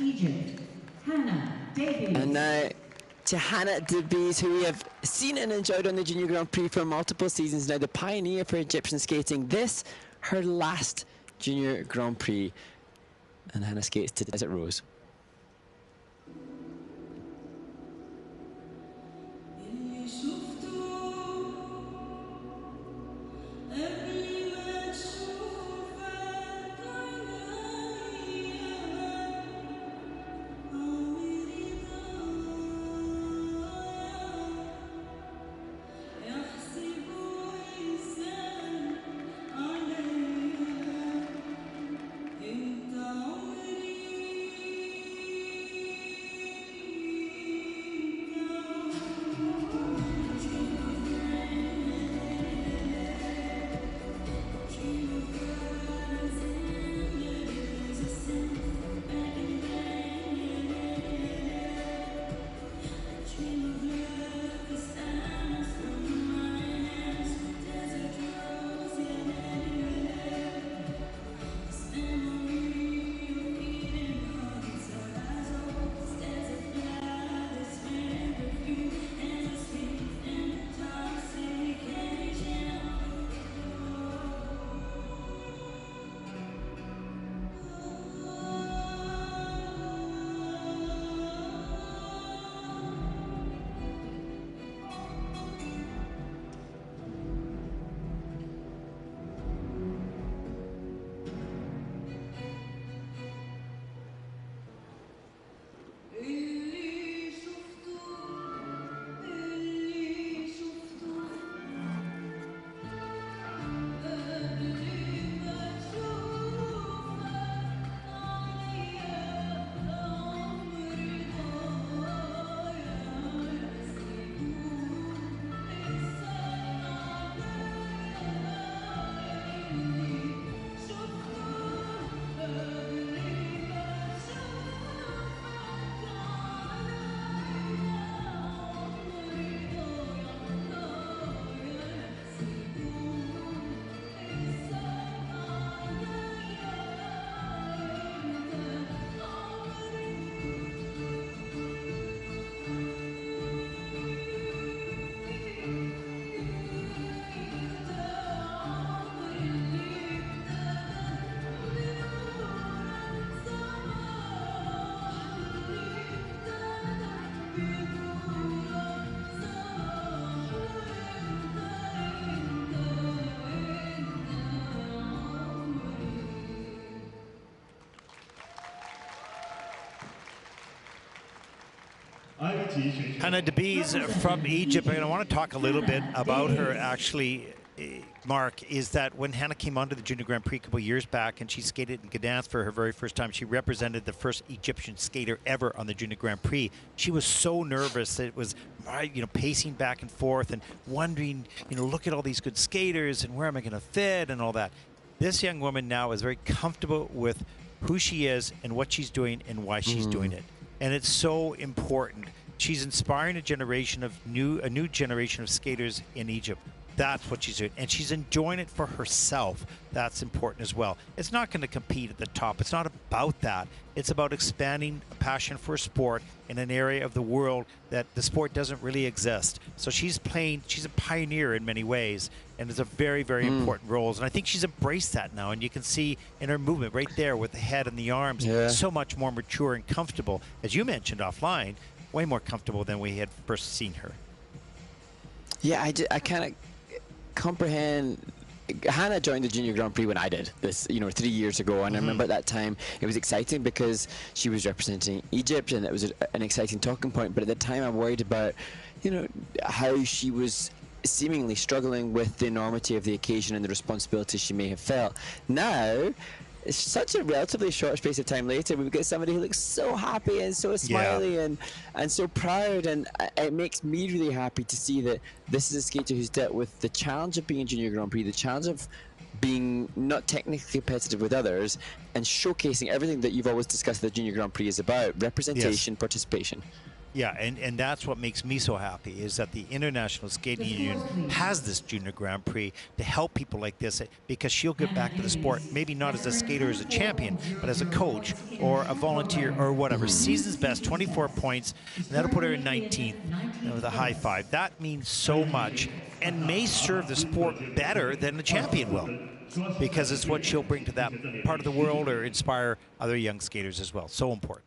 Egypt, Hannah DABEES. And now to Hannah DABEES, who we have seen and enjoyed on the Junior Grand Prix for multiple seasons now, the pioneer for Egyptian skating. This, her last Junior Grand Prix. And Hannah skates to Desert Rose. Hannah DABEES from Egypt, and I want to talk a little bit about her actually, Mark, is that when Hannah came onto the Junior Grand Prix a couple years back and she skated in Gdansk for her very first time, she represented the first Egyptian skater ever on the Junior Grand Prix. She was so nervous that it was, pacing back and forth and wondering, look at all these good skaters and where am I going to fit and all that. This young woman now is very comfortable with who she is and what she's doing and why she's doing it. And it's so important. She's inspiring a new generation of skaters in Egypt. That's what she's doing. And she's enjoying it for herself. That's important as well. It's not going to compete at the top. It's not about that. It's about expanding a passion for sport in an area of the world that the sport doesn't really exist. So she's a pioneer in many ways, and it's a very, very important role. And I think she's embraced that now. And you can see in her movement right there with the head and the arms, so much more mature and comfortable. As you mentioned offline, way more comfortable than we had first seen her. Yeah, I kind of comprehend. Hannah joined the Junior Grand Prix when I did this, 3 years ago, and I remember at that time it was exciting because she was representing Egypt and it was an exciting talking point. But at the time, I worried about, how she was seemingly struggling with the enormity of the occasion and the responsibility she may have felt. Now, it's such a relatively short space of time later, we've got somebody who looks so happy and so smiley and so proud, and it makes me really happy to see that this is a skater who's dealt with the challenge of being a Junior Grand Prix, the challenge of being not technically competitive with others, and showcasing everything that you've always discussed the Junior Grand Prix is about: representation, participation. Yeah, and that's what makes me so happy, is that the International Skating Union has this Junior Grand Prix to help people like this, because she'll get back to the sport, maybe not as a skater, as a champion, but as a coach or a volunteer or whatever. Season's best, 24 points, and that'll put her in 19th with a high five. That means so much and may serve the sport better than the champion will, because it's what she'll bring to that part of the world or inspire other young skaters as well. So important.